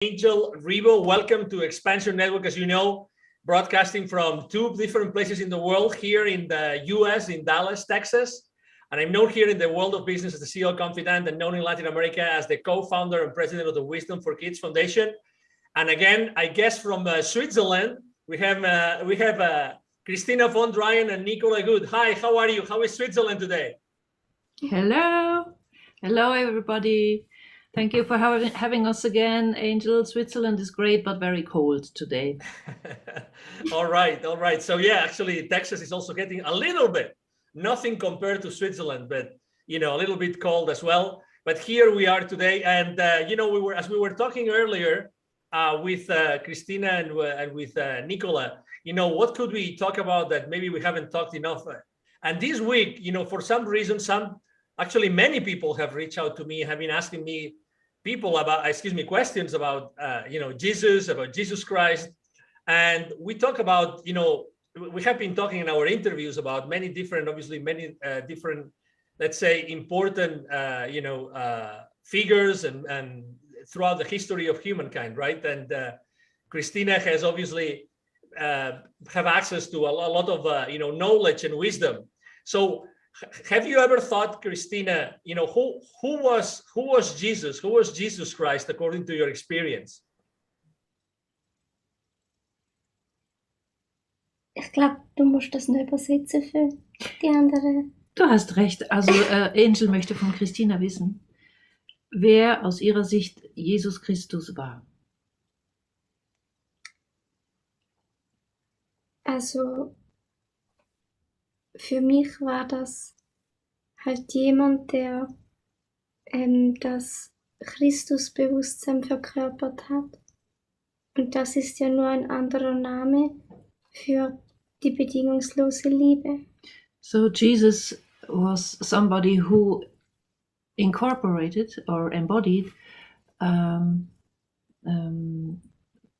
Angel Ribo. Welcome to XPNSion Network, as you know, broadcasting from 2 different places in the world, here in the US, in Dallas, Texas. And I'm known here in the world of business as the CEO Confidant, and known in Latin America as the co-founder and president of the Wisdom for Kids Foundation. And again, I guess from Switzerland, we have Christina von Dreien and Nicola Good. Hi, how are you? How is Switzerland today? Hello. Hello, everybody. Thank you for having us again, Angel. Switzerland is great, but very cold today. All right. So yeah, actually, Texas is also getting a little bit, nothing compared to Switzerland, but a little bit cold as well. But here we are today, and as we were talking earlier with Christina and with Nicola, what could we talk about that maybe we haven't talked enough? And this week, for some reason, actually, many people have reached out to me, have been asking me questions about, Jesus Christ. And we talk about, we have been talking in our interviews about many different, let's say, important, figures and throughout the history of humankind, right? And Christina has obviously have access to a lot of, knowledge and wisdom. So have you ever thought, Christina, who was Jesus? Who was Jesus Christ according to your experience? Ich glaube, du musst das nur übersetzen für die andere. Du hast recht. Also Angel möchte von Christina wissen, wer aus ihrer Sicht Jesus Christus war. Also für mich war das halt jemand, der das Christusbewusstsein verkörpert hat. Und das ist ja nur ein anderer Name für die bedingungslose Liebe. So Jesus was somebody who incorporated or embodied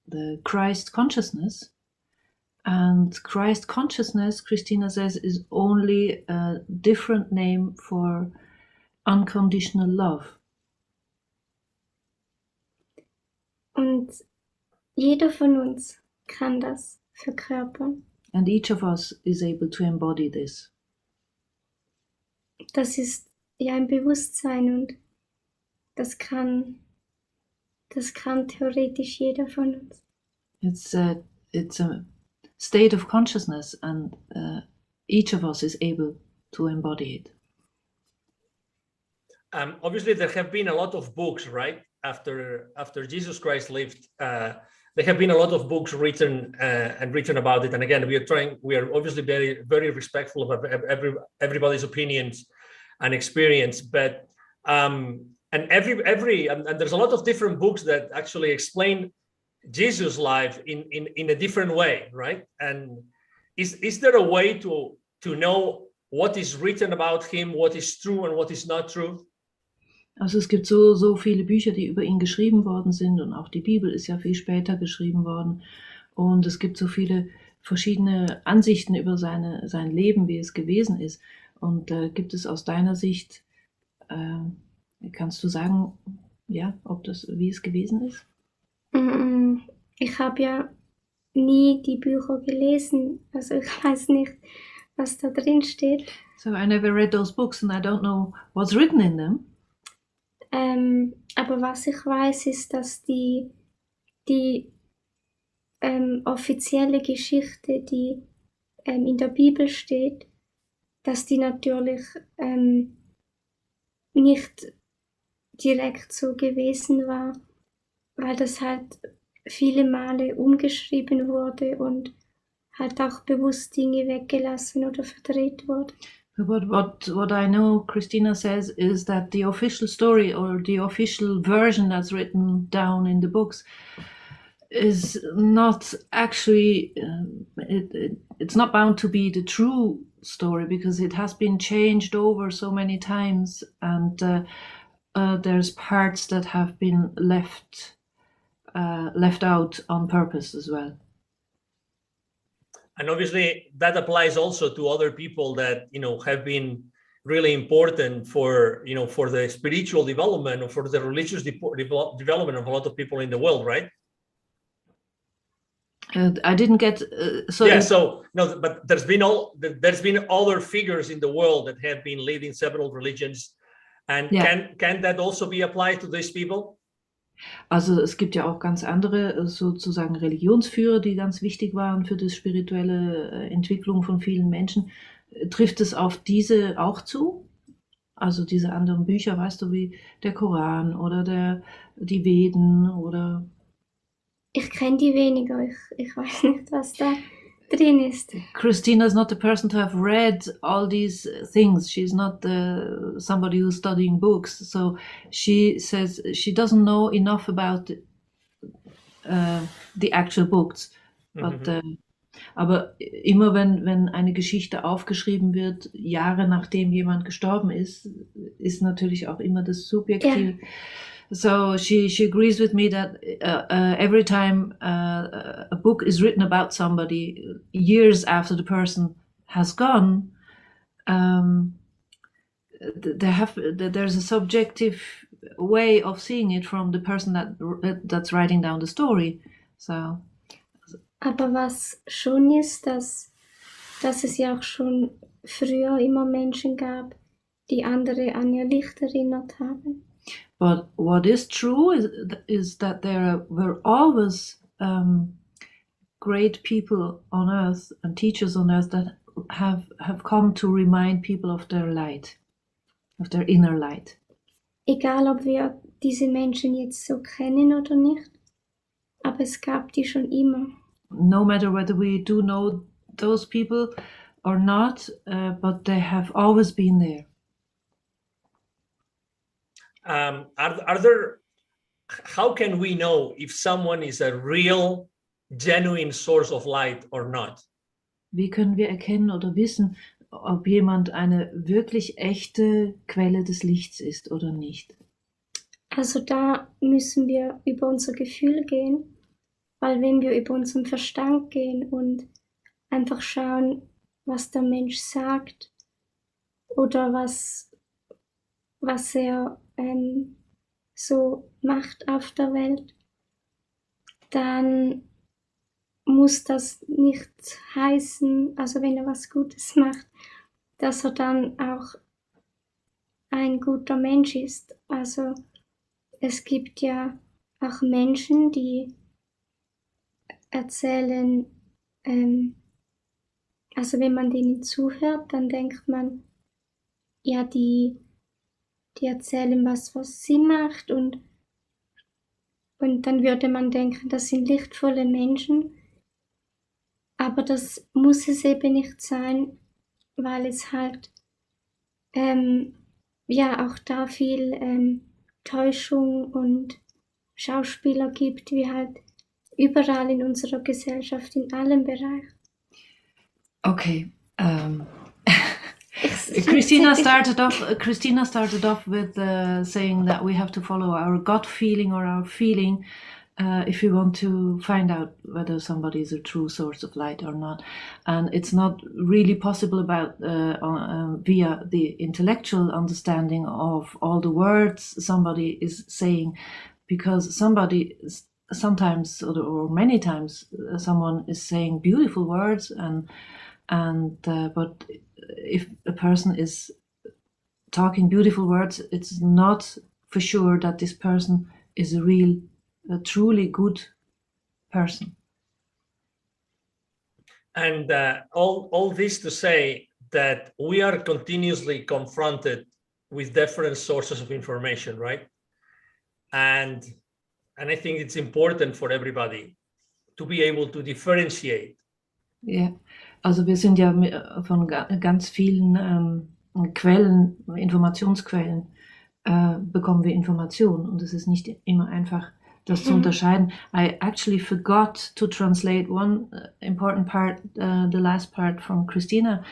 the Christ consciousness. And Christ consciousness, Christina says, is only a different name for unconditional love. Und jeder von uns kann das verkörpern. And each of us is able to embody this. Das ist ja ein Bewusstsein und das kann theoretisch jeder von uns. It's a state of consciousness, and each of us is able to embody it. Obviously, there have been a lot of books, right? After Jesus Christ lived, there have been a lot of books written about it. And again, we are obviously very, very respectful of everybody's opinions and experience. But and there's a lot of different books that actually explain Jesus' life in a different way, right? And is there a way to know what is written about him, what is true and what is not true? Also es gibt so viele Bücher, die über ihn geschrieben worden sind, und auch die Bibel ist ja viel später geschrieben worden. Und es gibt so viele verschiedene Ansichten über sein Leben, wie es gewesen ist. Und gibt es aus deiner Sicht, kannst du sagen, ja, wie es gewesen ist? Ich habe ja nie die Bücher gelesen, also ich weiß nicht, was da drin steht. So I never read those books and I don't know what's written in them. Aber was ich weiß, ist, dass die offizielle Geschichte, die in der Bibel steht, dass die natürlich nicht direkt so gewesen war, weil das halt viele Male umgeschrieben wurde und halt auch bewusst Dinge weggelassen oder verdreht wurde. But what I know, Christina says, is that the official story or the official version that's written down in the books is not actually, it's not bound to be the true story, because it has been changed over so many times, and there's parts that have been left out on purpose as well. And obviously that applies also to other people that have been really important for, you know, for the spiritual development or for the religious development of a lot of people in the world, right? I didn't get so no, but there's been other figures in the world that have been leading several religions, and can that also be applied to these people? Also es gibt ja auch ganz andere sozusagen Religionsführer, die ganz wichtig waren für die spirituelle Entwicklung von vielen Menschen. Trifft es auf diese auch zu? Also diese anderen Bücher, weißt du, wie der Koran oder die Veden oder... Ich kenne die weniger, ich weiß nicht, was da drin ist. Christina is not the person to have read all these things. She's not somebody who's studying books. So she says she doesn't know enough about the actual books. But, aber immer wenn eine Geschichte aufgeschrieben wird, Jahre nachdem jemand gestorben ist natürlich auch immer das Subjektiv. Yeah. So she agrees with me that every time a book is written about somebody years after the person has gone, there's a subjective way of seeing it from the person that's writing down the story. So. Aber was schon ist, dass es ja auch schon früher immer Menschen gab, die andere an ihr Licht erinnert haben. But what is true is that there were always great people on earth and teachers on earth that have come to remind people of their light, of their inner light. Egal, ob wir diese Menschen jetzt so kennen oder nicht, aber es gab die schon immer. No matter whether we do know those people or not, but they have always been there. How can we know if someone is a real, genuine source of light or not? Wie können wir erkennen oder wissen, ob jemand eine wirklich echte Quelle des Lichts ist oder nicht? Also da müssen wir über unser Gefühl gehen, weil wenn wir über unseren Verstand gehen und einfach schauen, was der Mensch sagt oder was er so macht auf der Welt, dann muss das nicht heißen, also wenn er was Gutes macht, dass er dann auch ein guter Mensch ist. Also es gibt ja auch Menschen, die erzählen, also wenn man denen zuhört, dann denkt man, ja, die erzählen was sie macht und dann würde man denken, das sind lichtvolle Menschen, aber das muss es eben nicht sein, weil es halt ja auch da viel Täuschung und Schauspieler gibt, wie halt überall in unserer Gesellschaft, in allen Bereichen. Okay. Christina started off with saying that we have to follow our gut feeling or our feeling if we want to find out whether somebody is a true source of light or not. And it's not really possible via the intellectual understanding of all the words somebody is saying, because somebody sometimes or many times someone is saying beautiful words but if a person is talking beautiful words, it's not for sure that this person is a truly good person. And all this to say that we are continuously confronted with different sources of information, right? And I think it's important for everybody to be able to differentiate. Ja, also wir sind ja von ganz vielen Quellen, Informationsquellen, bekommen wir Informationen und es ist nicht immer einfach, das zu unterscheiden. I actually forgot to translate one important part, the last part from Christina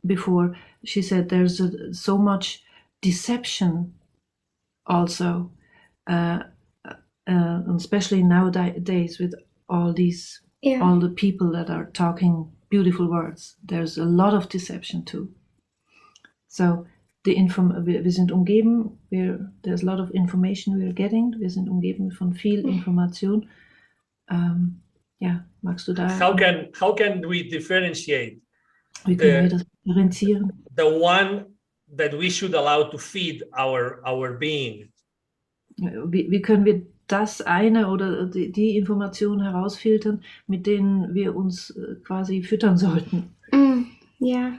before. She said there's so much deception also, especially nowadays with all these all the people that are talking beautiful words. There's a lot of deception too. So wir sind umgeben, there's a lot of information we're getting, wir sind umgeben von viel Information. Magst du da? How can we differentiate Wie können wir das differenzieren? the one that we should allow to feed our being? Wie können wir das eine oder die Information herausfiltern, mit denen wir uns quasi füttern sollten? Ja,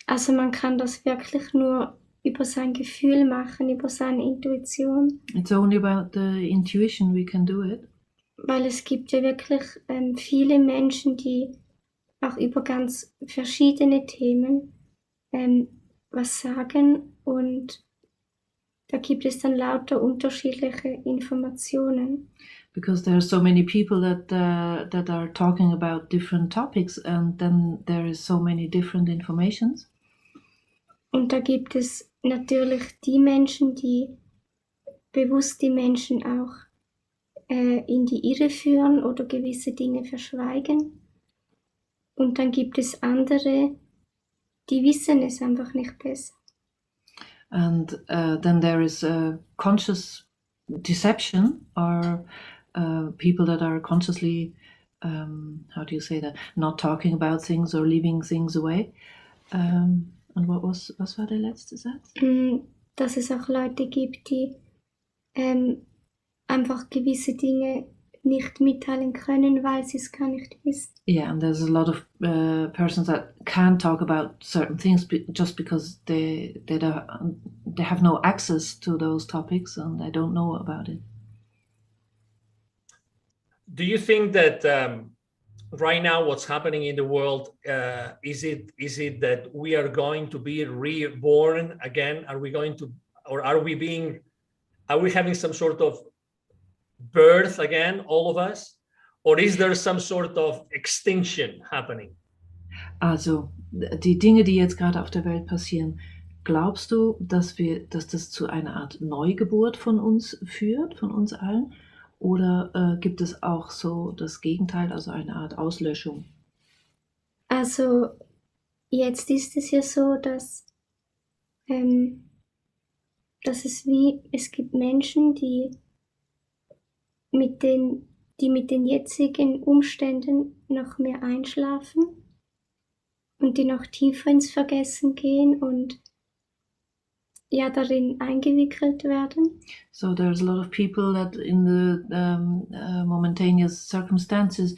also man kann das wirklich nur über sein Gefühl machen, über seine Intuition. It's only about the intuition we can do it. Weil es gibt ja wirklich viele Menschen, die auch über ganz verschiedene Themen was sagen, und da gibt es dann lauter unterschiedliche Informationen. Because there are so many people that are talking about different topics, and then there is so many different informations. Und da gibt es natürlich die Menschen, die bewusst die Menschen auch in die Irre führen oder gewisse Dinge verschweigen. Und dann gibt es andere, die wissen es einfach nicht besser. And then there is conscious deception, or people that are consciously, how do you say that, not talking about things or leaving things away. Und was war der letzte Satz? Dass es auch Leute gibt, die einfach gewisse Dinge nicht mitteilen können, weil sie es gar nicht wissen. Yeah, and there's a lot of persons that can't talk about certain things just because they have no access to those topics and they don't know about it. Do you think that right now what's happening in the world, is it that we are going to be reborn again? Are we having some sort of birth again, all of us? Or is there some sort of extinction happening? Also, die Dinge, die jetzt gerade auf der Welt passieren, glaubst du, dass das zu einer Art Neugeburt von uns führt, von uns allen? Oder gibt es auch so das Gegenteil, also eine Art Auslöschung? Also, jetzt ist es ja so, dass es gibt Menschen, die mit den jetzigen Umständen noch mehr einschlafen und die noch tiefer ins Vergessen gehen und ja darin eingewickelt werden. So there's a lot of people that in the momentaneous circumstances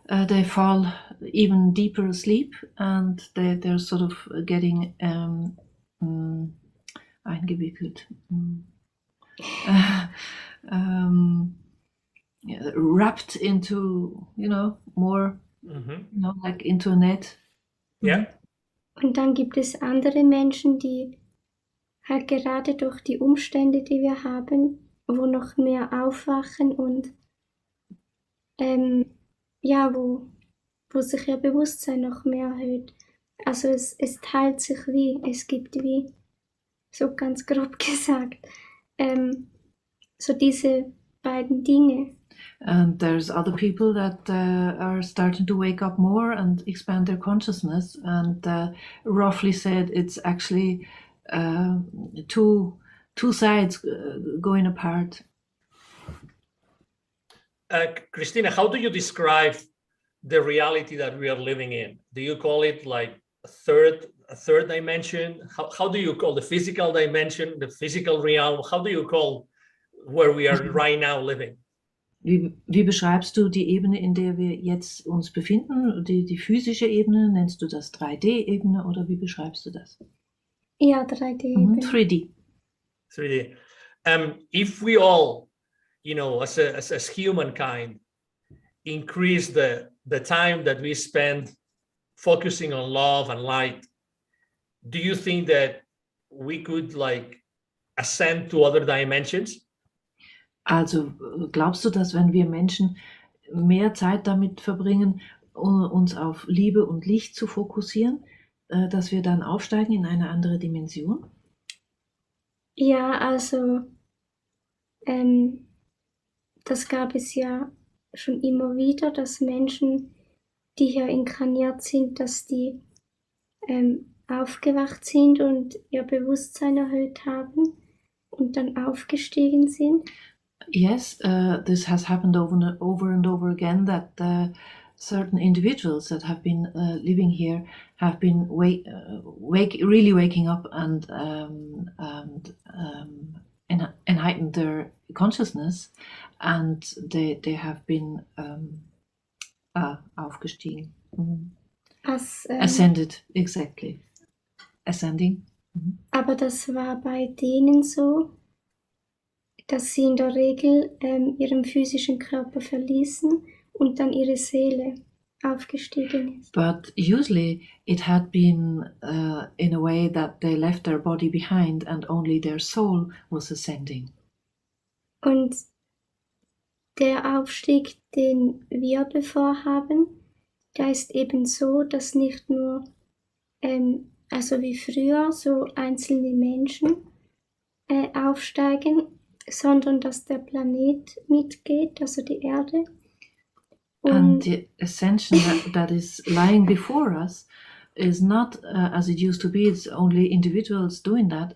they fall even deeper asleep and they're sort of getting eingewickelt. Wrapped into, more, like into a net. Yeah. Und dann gibt es andere Menschen, die halt gerade durch die Umstände, die wir haben, wo noch mehr aufwachen und wo sich ihr Bewusstsein noch mehr erhöht. Also es teilt sich es gibt so ganz grob gesagt, so diese beiden Dinge. And there's other people that are starting to wake up more and expand their consciousness. And roughly said, it's actually two sides going apart. Christina, how do you describe the reality that we are living in? Do you call it like a third dimension? How do you call the physical dimension, the physical realm? How do you call where we are right now living? Wie beschreibst du die Ebene, in der wir jetzt uns befinden? Die physische Ebene, nennst du das 3D-Ebene oder wie beschreibst du das? Ja, 3D-Ebene. 3D. 3D. If we all, as humankind, increase the time that we spend focusing on love and light, do you think that we could ascend to other dimensions? Also glaubst du, dass wenn wir Menschen mehr Zeit damit verbringen, uns auf Liebe und Licht zu fokussieren, dass wir dann aufsteigen in eine andere Dimension? Ja, also das gab es ja schon immer wieder, dass Menschen, die hier inkarniert sind, dass die aufgewacht sind und ihr Bewusstsein erhöht haben und dann aufgestiegen sind? Yes, this has happened over and over again, that certain individuals that have been living here have been really waking up and enlightened their consciousness, and they have been aufgestiegen. Ascended, exactly. Ascending. Aber das war bei denen so, dass sie in der Regel ihren physischen Körper verließen und dann ihre Seele aufgestiegen ist. But usually it had been in a way that they left their body behind and only their soul was ascending. Und der Aufstieg, den wir bevorhaben, der ist eben so, dass nicht nur, also wie früher, so einzelne Menschen aufsteigen, sondern dass der Planet mitgeht, also die Erde. And the ascension that is lying before us is not as it used to be. It's only individuals doing that.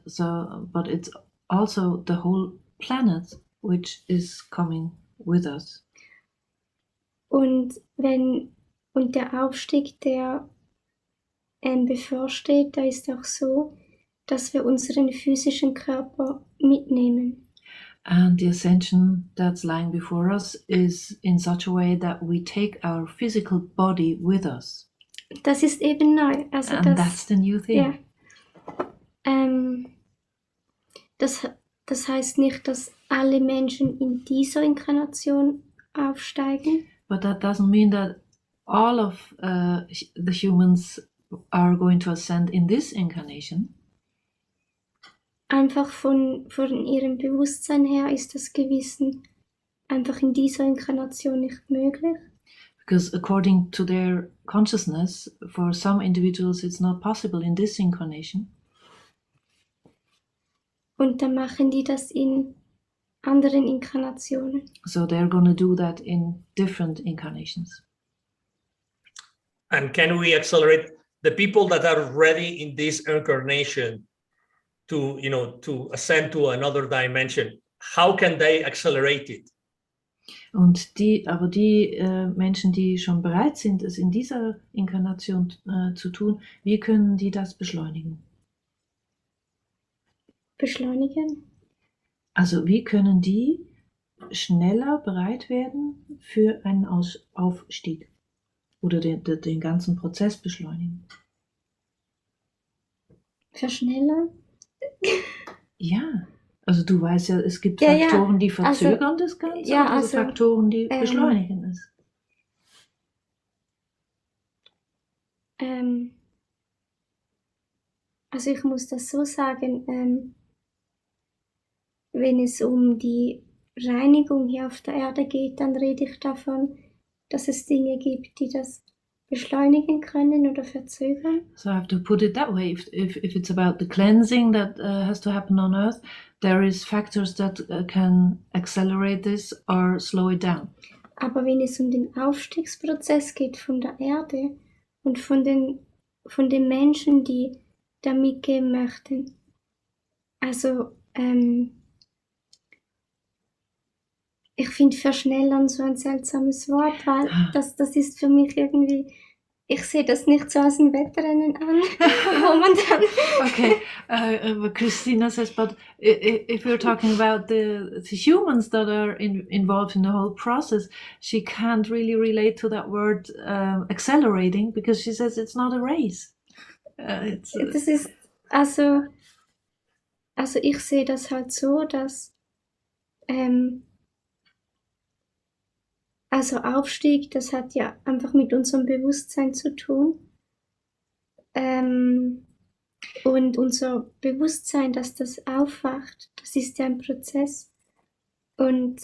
But it's also the whole planet which is coming with us. Und der Aufstieg, der bevorsteht, da ist auch so, dass wir unseren physischen Körper mitnehmen. And the ascension that's lying before us is in such a way that we take our physical body with us. Das ist eben neu. Also and that's the new thing. Ja. Das heißt nicht, dass alle Menschen in dieser Inkarnation aufsteigen. But that doesn't mean that all of the humans are going to ascend in this incarnation. Einfach von ihrem Bewusstsein her ist das Gewissen einfach in dieser Inkarnation nicht möglich. Because according to their consciousness, for some individuals it's not possible in this incarnation. Und dann machen die das in anderen Inkarnationen. So they're going to do that in different incarnations. And can we accelerate the people that are ready in this incarnation to ascend to another dimension? How can they accelerate it? Und die Menschen, die schon bereit sind, es in dieser Inkarnation zu tun, wie können die das beschleunigen? Beschleunigen? Also wie können die schneller bereit werden für einen Aufstieg oder den ganzen Prozess beschleunigen? Verschnellern? Ja, also du weißt ja, es gibt Faktoren, die verzögern das Ganze, und Faktoren, die beschleunigen es. Also ich muss das so sagen, wenn es um die Reinigung hier auf der Erde geht, dann rede ich davon, dass es Dinge gibt, die das beschleunigen können oder verzögern. So I have to put it that way. If it's about the cleansing that has to happen on Earth, there is factors that can accelerate this or slow it down. Aber wenn es um den Aufstiegsprozess geht von der Erde und von den Menschen, die da mitgehen möchten, also ich finde verschnellern so ein seltsames Wort, weil das ist für mich irgendwie, ich sehe das nicht so als ein Wettrennen an, wo man dann... Okay, Christina says, but if we're talking about the humans that are involved in the whole process, she can't really relate to that word accelerating, because she says it's not a race. Das ist, also ich sehe das halt so, dass also Aufstieg, das hat ja einfach mit unserem Bewusstsein zu tun. Und unser Bewusstsein, dass das aufwacht, das ist ja ein Prozess. Und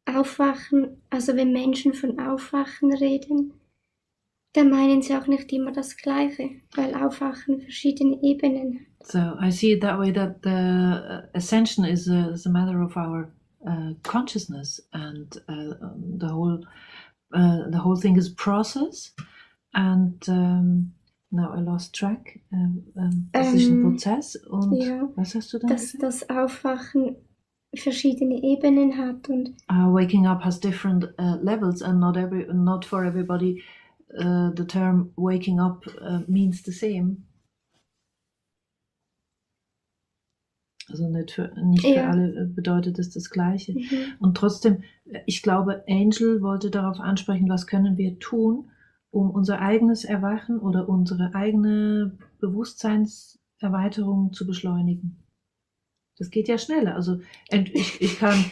Aufwachen, also wenn Menschen von Aufwachen reden, dann meinen sie auch nicht immer das Gleiche, weil Aufwachen verschiedene Ebenen hat. So I see it that way, that the ascension is a matter of our consciousness, and the whole thing is process, and Now I lost track. Das ist ein Prozess. Und ja, was hast du dann dass gesagt? das Aufwachen verschiedene Ebenen hat und Waking up has different levels, and not for everybody the term waking up means the same. Also nicht für Ja. alle bedeutet es das Gleiche. mhm. Und trotzdem, ich glaube, Angel wollte darauf ansprechen, was können wir tun, um unser eigenes Erwachen oder unsere eigene Bewusstseinserweiterung zu beschleunigen. Das geht ja schneller. Also ich kann...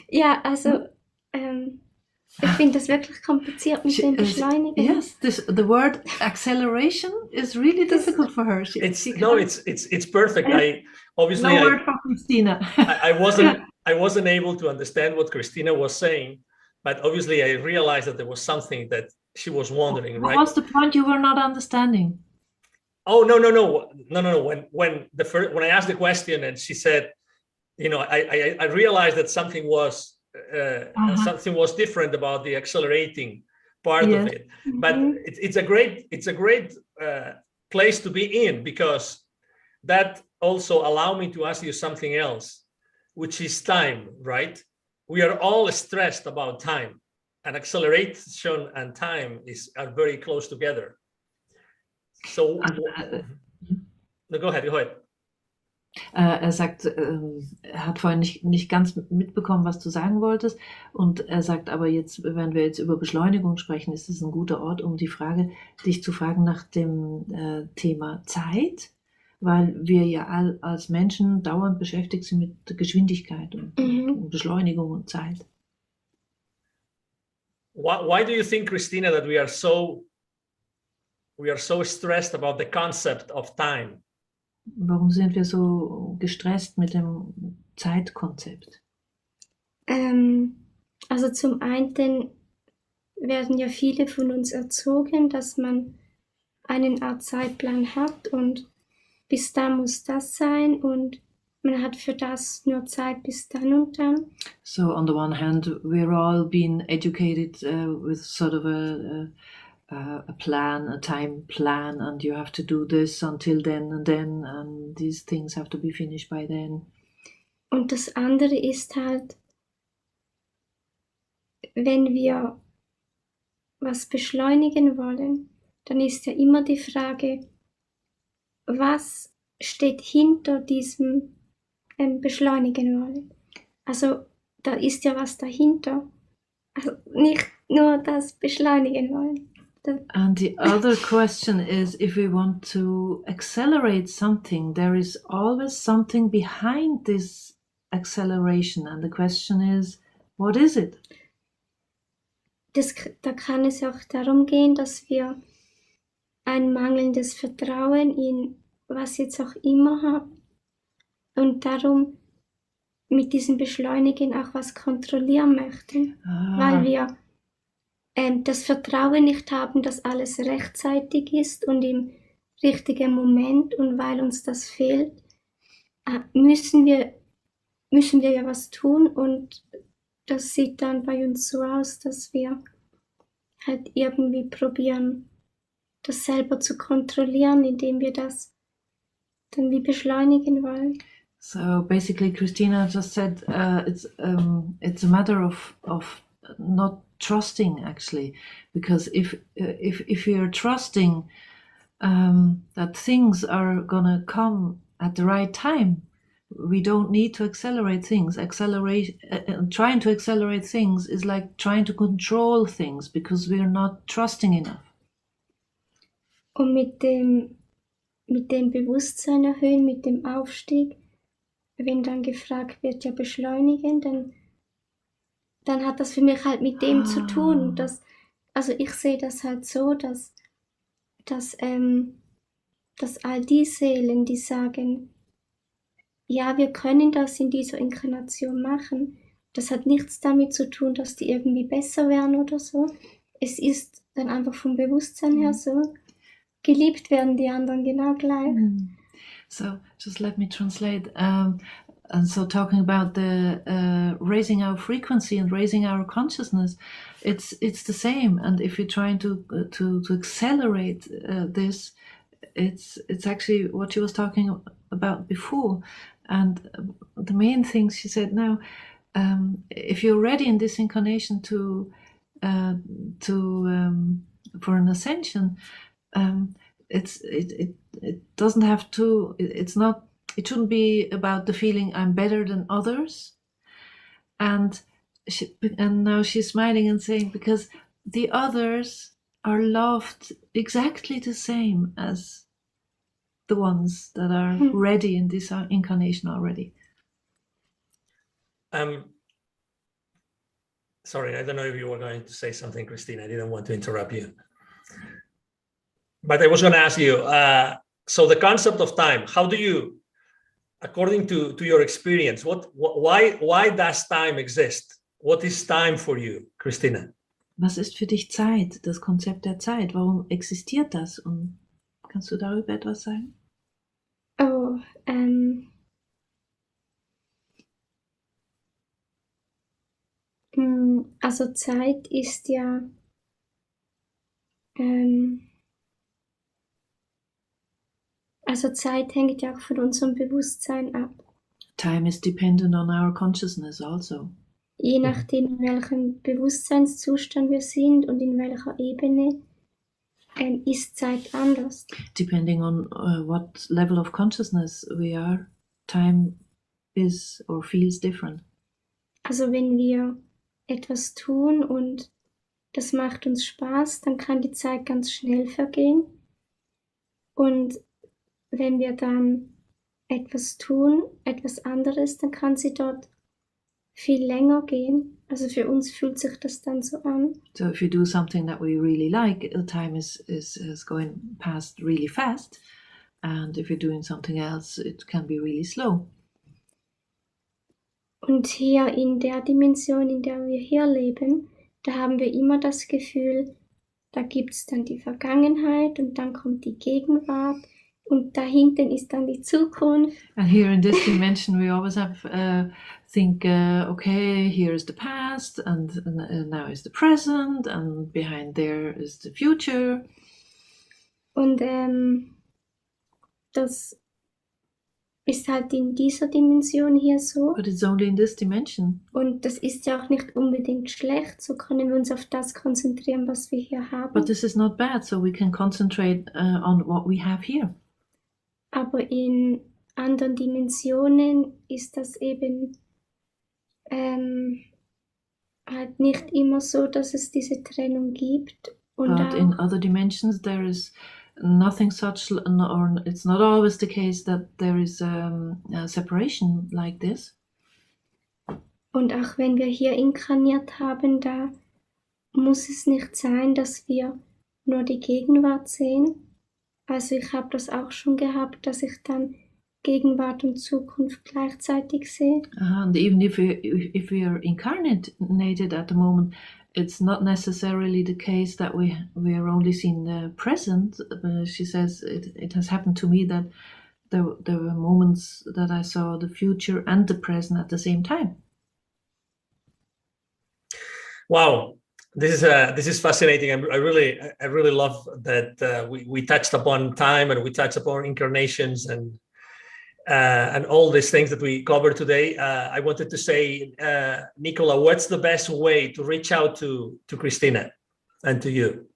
Ja, also ich finde das wirklich kompliziert mit dem Beschleunigen. Yes, the word acceleration is really difficult for her. It's perfect. I obviously No word for Christina. I wasn't able to understand what Christina was saying, but obviously I realized that there was something that she was wondering, What right? was the point you were not understanding? Oh, no. When I asked the question and she said, I realized that something was different about the accelerating part Yes. of it. But it's a great place to be in, because that also allowed me to ask you something else, which is time, right? We are all stressed about time, and acceleration and time are very close together. So no, go ahead. Er sagt, er hat vorhin nicht ganz mitbekommen, was du sagen wolltest. Und er sagt aber jetzt, wenn wir jetzt über Beschleunigung sprechen, ist es ein guter Ort, um dich zu fragen nach dem Thema Zeit, weil wir ja als Menschen dauernd beschäftigt sind mit Geschwindigkeit und Beschleunigung und Zeit. Why do you think, Christina, that we are so stressed about the concept of time? Warum sind wir so gestresst mit dem Zeitkonzept? Also zum einen werden ja viele von uns erzogen, dass man einen Art Zeitplan hat und bis da muss das sein und man hat für das nur Zeit bis dann und dann. So on the one hand, we're all being educated with sort of a plan, a time plan, and you have to do this until then, and these things have to be finished by then. Und das andere ist halt, wenn wir was beschleunigen wollen, dann ist ja immer die Frage, was steht hinter diesem beschleunigen wollen. Also da ist ja was dahinter. Also nicht nur das beschleunigen wollen. And the other question is, if we want to accelerate something, there is always something behind this acceleration. And the question is, what is it? Da kann es auch darum gehen, dass wir ein mangelndes Vertrauen in was jetzt auch immer haben und darum mit diesem Beschleunigen auch was kontrollieren möchten, weil wir das Vertrauen nicht haben, dass alles rechtzeitig ist und im richtigen Moment, und weil uns das fehlt, müssen wir ja was tun, und das sieht dann bei uns so aus, dass wir halt irgendwie probieren, das selber zu kontrollieren, indem wir das dann wie beschleunigen wollen. So basically, Christina just said it's a matter of not trusting, actually, because if you're trusting that things are gonna come at the right time, we don't need to accelerate things. Trying to accelerate things is like trying to control things, because we're not trusting enough. Und mit dem Bewusstsein erhöhen, mit dem Aufstieg, wenn dann gefragt wird, ja beschleunigen, dann hat das für mich halt mit dem zu tun, dass, also ich sehe das halt so, dass all die Seelen, die sagen, ja, wir können das in dieser Inkarnation machen, das hat nichts damit zu tun, dass die irgendwie besser werden oder so. Es ist dann einfach vom Bewusstsein her so, geliebt werden die anderen genau gleich. So just let me translate. And so talking about the raising our frequency and raising our consciousness, it's the same. And if you're trying to accelerate this, it's actually what she was talking about before. And the main things she said now, if you're ready in this incarnation for an ascension, it doesn't have to. It's not. It shouldn't be about the feeling I'm better than others. And now she's smiling and saying, because the others are loved exactly the same as the ones that are ready in this incarnation already. Sorry, I don't know if you were going to say something, Christine. I didn't want to interrupt you. But I was going to ask you, so the concept of time, how do you, according to your experience, why does time exist? What is time for you, Christina? Was ist für dich Zeit, das Konzept der Zeit? Warum existiert das? Und kannst du darüber etwas sagen? Oh, also Zeit ist ja also Zeit hängt ja auch von unserem Bewusstsein ab. Time is dependent on our consciousness also. Je nachdem, in welchem Bewusstseinszustand wir sind und in welcher Ebene, ist Zeit anders. Depending on what level of consciousness we are, time is or feels different. Also wenn wir etwas tun und das macht uns Spaß, dann kann die Zeit ganz schnell vergehen. Und wenn wir dann etwas tun, etwas anderes, dann kann sie dort viel länger gehen. Also für uns fühlt sich das dann so an. So if you do something that we really like, the time is going past really fast. And if you're doing something else, it can be really slow. Und hier in der Dimension, in der wir hier leben, da haben wir immer das Gefühl, da gibt es dann die Vergangenheit und dann kommt die Gegenwart und da hinten ist dann die Zukunft. And here in this dimension we always have think, okay, here is the past and now is the present and behind there is the future. Und das ist halt in dieser Dimension hier so. But it's only in this dimension. Und das ist ja auch nicht unbedingt schlecht, so können wir uns auf das konzentrieren, was wir hier haben. But this is not bad, so we can concentrate on what we have here. Aber in anderen Dimensionen ist das eben halt nicht immer so, dass es diese Trennung gibt. Und But in other dimensions there is nothing such, or it's not always the case that there is a separation like this. Und auch wenn wir hier inkarniert haben, da muss es nicht sein, dass wir nur die Gegenwart sehen. Also ich habe das auch schon gehabt, dass ich dann Gegenwart und Zukunft gleichzeitig sehe. And even if we are incarnated at the moment, it's not necessarily the case that we are only seeing the present. She says it has happened to me that there were moments that I saw the future and the present at the same time. Wow, this is fascinating. I really love that we touched upon time and we touched upon incarnations and all these things that we covered today. I wanted to say, Nicola, what's the best way to reach out to Christina and to you?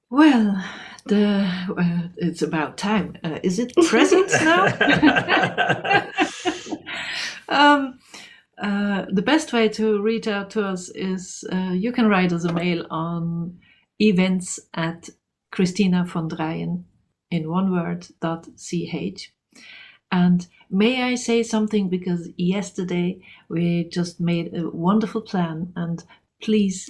Well, it's about time. Is it present now? The best way to reach out to us is you can write us a mail on events@christinavondreien in one word .ch. And may I say something, because yesterday we just made a wonderful plan, and please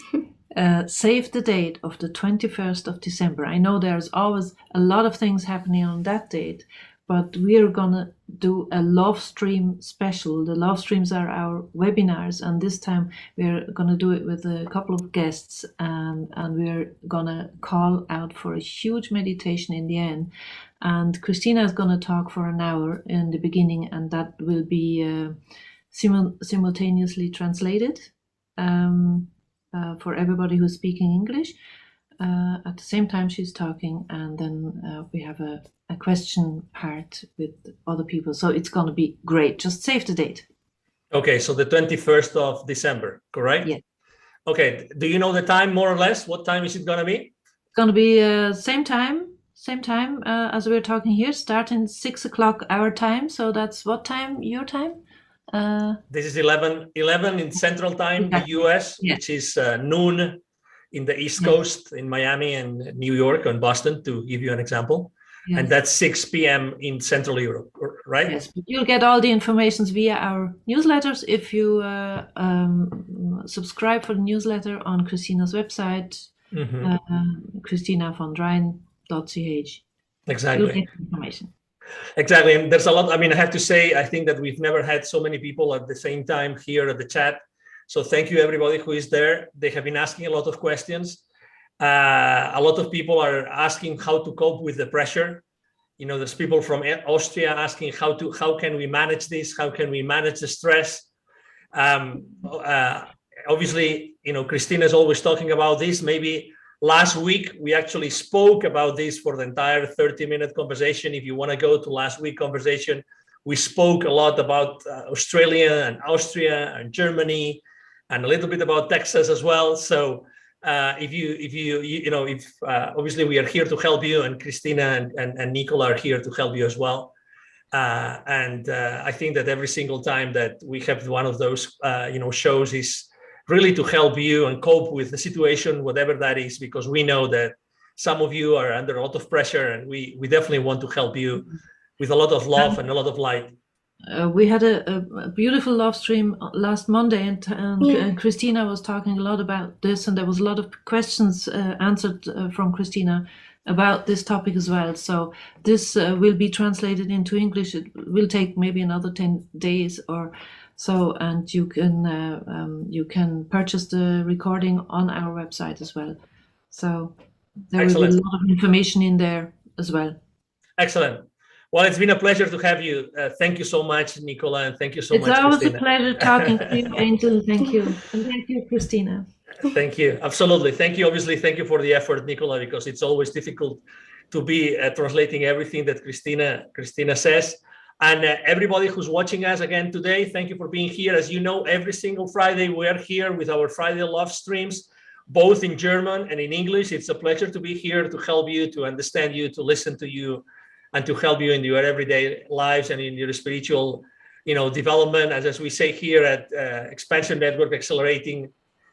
save the date of the 21st of December. I know there's always a lot of things happening on that date, but we're gonna do a love stream special. The love streams are our webinars, and this time we're gonna do it with a couple of guests, and we're gonna call out for a huge meditation in the end. And Christina is gonna talk for an hour in the beginning, and that will be simultaneously translated for everybody who's speaking English. at the same time she's talking, and then we have a question part with other people. So it's going to be great. Just save the date. Okay, so the 21st of December, correct? Yeah. Okay, do you know the time more or less? What time is it going to be? It's going to be same time as we're talking here, starting 6 o'clock our time. So that's what time, your time? This is 11 in Central Time, Exactly. the US, Yeah. which is noon in the East Coast, in Miami and New York and Boston, to give you an example. Yes. And that's 6 p.m. in Central Europe, right? Yes, but you'll get all the information via our newsletters if you subscribe for the newsletter on Christina's website, christinavondreien.ch. Exactly. You'll get information. Exactly. And there's a lot. I mean, I have to say, I think that we've never had so many people at the same time here at the chat. So thank you, everybody who is there. They have been asking a lot of questions. A lot of people are asking how to cope with the pressure. You know, there's people from Austria asking how can we manage this? How can we manage the stress? Obviously, you know, Christina is always talking about this. Maybe last week, we actually spoke about this for the entire 30-minute conversation. If you want to go to last week's conversation, we spoke a lot about Australia and Austria and Germany and a little bit about Texas as well. So obviously we are here to help you, and Christina and Nicola are here to help you as well. I think that every single time that we have one of those, shows is really to help you and cope with the situation, whatever that is, because we know that some of you are under a lot of pressure, and we definitely want to help you with a lot of love and a lot of light. We had a beautiful love stream last Monday, and Christina was talking a lot about this, and there was a lot of questions answered from Christina about this topic as well. So this will be translated into English. It will take maybe another 10 days or so, and you can purchase the recording on our website as well. So there will be a lot of information in there as well. Excellent. Well, it's been a pleasure to have you. Thank you so much, Nicola, and thank you so much, Christina. It's always Christina. a pleasure talking to you, Angel. Thank you. And thank you, Christina. Thank you. Absolutely. Thank you. Obviously, thank you for the effort, Nicola, because it's always difficult to be translating everything that Christina says. And everybody who's watching us again today, thank you for being here. As you know, every single Friday, we are here with our Friday Love streams, both in German and in English. It's a pleasure to be here to help you, to understand you, to listen to you, and to help you in your everyday lives and in your spiritual, development. As we say here at Expansion Network, accelerating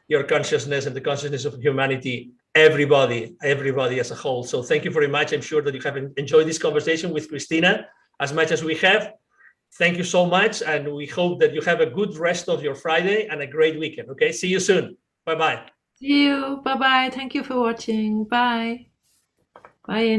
your consciousness and the consciousness of humanity, everybody as a whole. So thank you very much. I'm sure that you have enjoyed this conversation with Christina as much as we have. Thank you so much. And we hope that you have a good rest of your Friday and a great weekend. Okay. See you soon. Bye-bye. See you. Bye-bye. Thank you for watching. Bye. Bye.